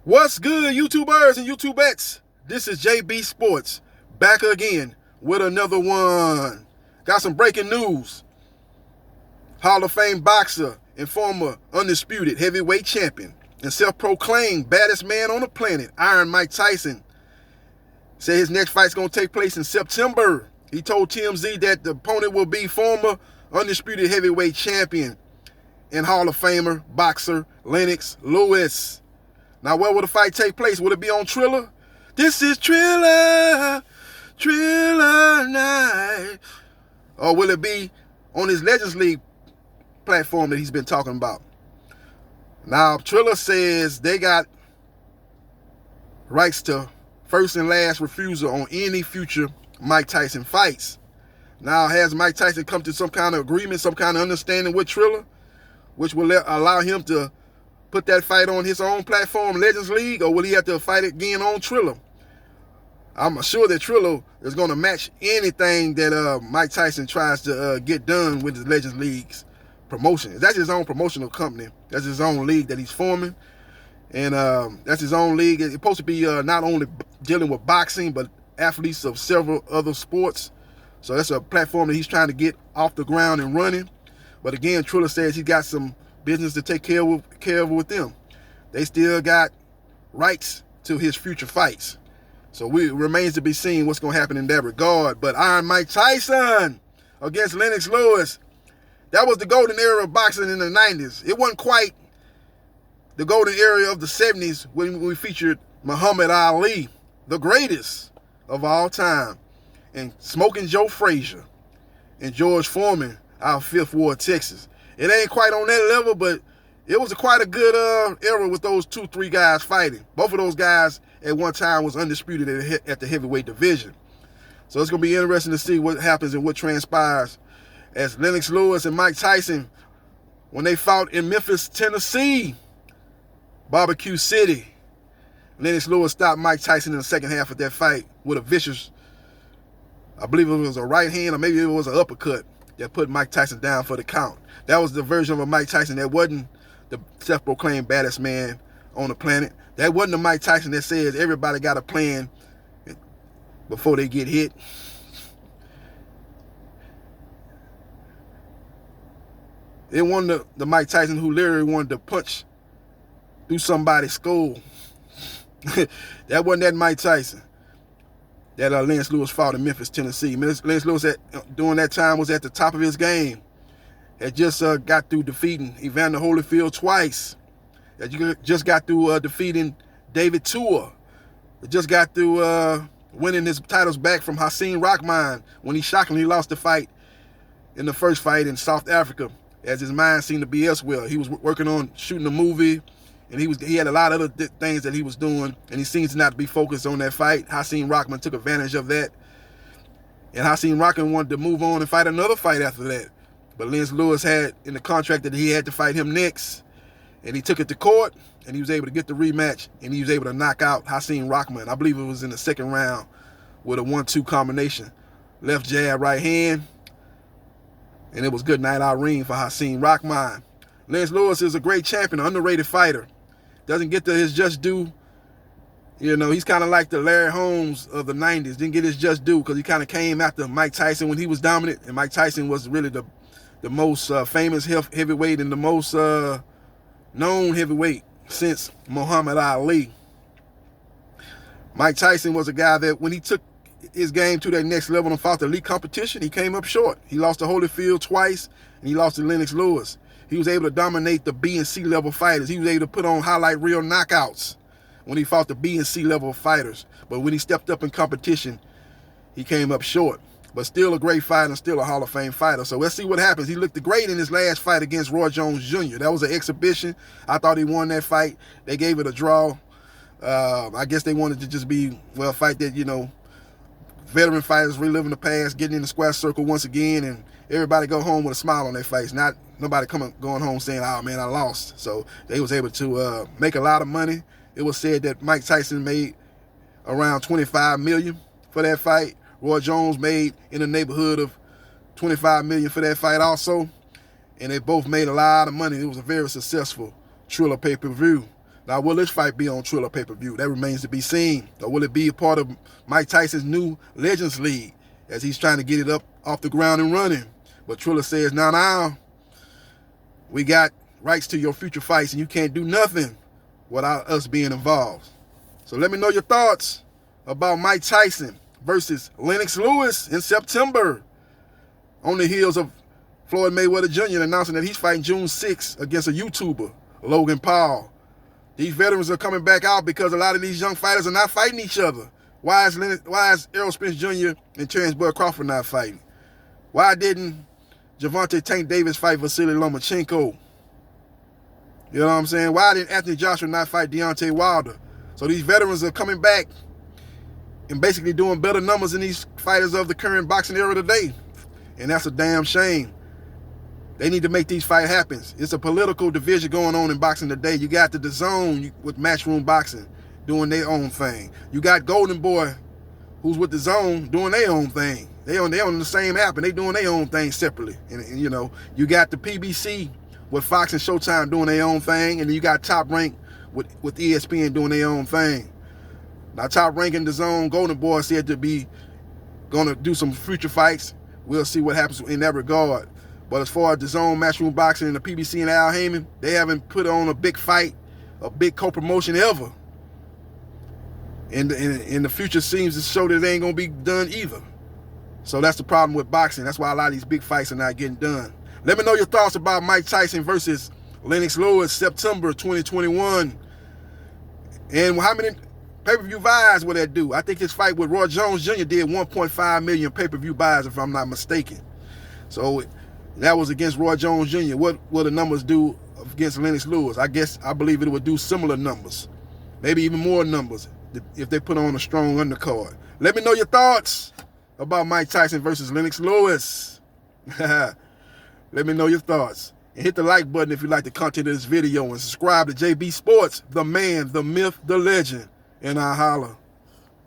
What's good, YouTubers and YouTubettes? This is JB Sports, back again with another one. Got some breaking news. Hall of Fame boxer and former undisputed heavyweight champion and self-proclaimed baddest man on the planet, Iron Mike Tyson, said his next fight's going to take place in September. He told TMZ that the opponent will be former undisputed heavyweight champion and Hall of Famer boxer Lennox Lewis. Now, where will the fight take place? Will it be on Triller? This is Triller night. Or will it be on his Legends League platform that he's been talking about? Now, Triller says they got rights to first and last refusal on any future Mike Tyson fights. Now, has Mike Tyson come to some kind of agreement, some kind of understanding with Triller, which will allow him to put that fight on his own platform, Legends League, or will he have to fight again on Triller? I'm sure that Triller is going to match anything that Mike Tyson tries to get done with his Legends League's promotion. That's his own promotional company. That's his own league that he's forming. And that's his own league. It's supposed to be not only dealing with boxing, but athletes of several other sports. So that's a platform that he's trying to get off the ground and running. But again, Triller says he got some business to take care of with them. They still got rights to his future fights. So it remains to be seen what's going to happen in that regard. But Iron Mike Tyson against Lennox Lewis, that was the golden era of boxing in the 90s. It wasn't quite the golden era of the 70s when we featured Muhammad Ali, the greatest of all time, and Smoking Joe Frazier and George Foreman out of Fifth Ward, Texas. It ain't quite on that level, but it was quite a good era with those 2-3 guys fighting. Both of those guys at one time was undisputed at the heavyweight division. So it's going to be interesting to see what happens and what transpires as Lennox Lewis and Mike Tyson, when they fought in Memphis, Tennessee, Barbecue City. Lennox Lewis stopped Mike Tyson in the second half of that fight with a vicious, I believe it was a right hand or maybe it was an uppercut that put Mike Tyson down for the count. That was the version of a Mike Tyson that wasn't the self-proclaimed baddest man on the planet. That wasn't the Mike Tyson that says everybody got a plan before they get hit. It wasn't the Mike Tyson who literally wanted to punch through somebody's skull. That wasn't that Mike Tyson that Lennox Lewis fought in Memphis, Tennessee. Lennox Lewis during that time was at the top of his game. Had just got through defeating Evander Holyfield twice. That just got through defeating David Tua. That just got through winning his titles back from Hasim Rahman when he shockingly lost the fight in the first fight in South Africa, as his mind seemed to be elsewhere. He was working on shooting a movie, and he had a lot of other things that he was doing, and he seems not to be focused on that fight. Hasim Rahman took advantage of that, and Hasim Rahman wanted to move on and fight another fight after that. But Lennox Lewis had in the contract that he had to fight him next, and he took it to court, and he was able to get the rematch, and he was able to knock out Hasim Rahman. I believe it was in the second round with a 1-2 combination. Left jab, right hand, and it was good night out ring for Hasim Rahman. Lennox Lewis is a great champion, an underrated fighter. Doesn't get to his just due. You know, he's kind of like the Larry Holmes of the 90s. Didn't get his just due because he kind of came after Mike Tyson when he was dominant, and Mike Tyson was really the most famous heavyweight and the most known heavyweight since Muhammad Ali. Mike Tyson was a guy that when he took his game to that next level and fought the elite competition, he came up short. He lost to Holyfield twice, and he lost to Lennox Lewis. He was able to dominate the B and C level fighters. He was able to put on highlight reel knockouts when he fought the B and C level fighters. But when he stepped up in competition, he came up short. But still a great fighter and still a Hall of Fame fighter. So let's see what happens. He looked great in his last fight against Roy Jones Jr. That was an exhibition. I thought he won that fight. They gave it a draw. I guess they wanted to just be, well, a fight that, you know, veteran fighters reliving the past, getting in the square circle once again, and everybody go home with a smile on their face. Not nobody going home saying, oh, man, I lost. So they was able to make a lot of money. It was said that Mike Tyson made around $25 million for that fight. Roy Jones made in the neighborhood of $25 million for that fight also. And they both made a lot of money. It was a very successful Triller pay-per-view. Now, will this fight be on Triller pay-per-view? That remains to be seen. Or will it be a part of Mike Tyson's new Legends League as he's trying to get it up off the ground and running? But Triller says, now, we got rights to your future fights and you can't do nothing without us being involved. So let me know your thoughts about Mike Tyson versus Lennox Lewis in September, on the heels of Floyd Mayweather Jr. announcing that he's fighting June 6th against a YouTuber, Logan Paul. These veterans are coming back out because a lot of these young fighters are not fighting each other. Why is Errol Spence Jr. and Terrence Bud Crawford not fighting? Why didn't Gervonta Tank Davis fight Vasily Lomachenko? You know what I'm saying? Why didn't Anthony Joshua not fight Deontay Wilder? So these veterans are coming back and basically doing better numbers than these fighters of the current boxing era today. And that's a damn shame. They need to make these fights happen. It's a political division going on in boxing today. You got the DAZN with Matchroom Boxing doing their own thing. You got Golden Boy, who's with the Zone, doing their own thing. They on the same app and they doing their own thing separately. And you know, you got the PBC with Fox and Showtime doing their own thing, and then you got Top Rank with ESPN doing their own thing. Now, Top Rank and DAZN, Golden Boy said to be gonna do some future fights. We'll see what happens in that regard. But as far as DAZN, Matchroom Boxing, and the PBC and Al Heyman, they haven't put on a big fight, a big co-promotion ever. And the future seems to show that it ain't gonna be done either. So that's the problem with boxing. That's why a lot of these big fights are not getting done. Let me know your thoughts about Mike Tyson versus Lennox Lewis, September 2021. And how many pay-per-view buys will that do? I think his fight with Roy Jones Jr. did 1.5 million pay-per-view buys, if I'm not mistaken. So that was against Roy Jones Jr. What will the numbers do against Lennox Lewis? I believe it would do similar numbers, maybe even more numbers if they put on a strong undercard. Let me know your thoughts about Mike Tyson versus Lennox Lewis. Let me know your thoughts. And hit the like button if you like the content of this video, and subscribe to JB Sports, the man, the myth, the legend, and I holla.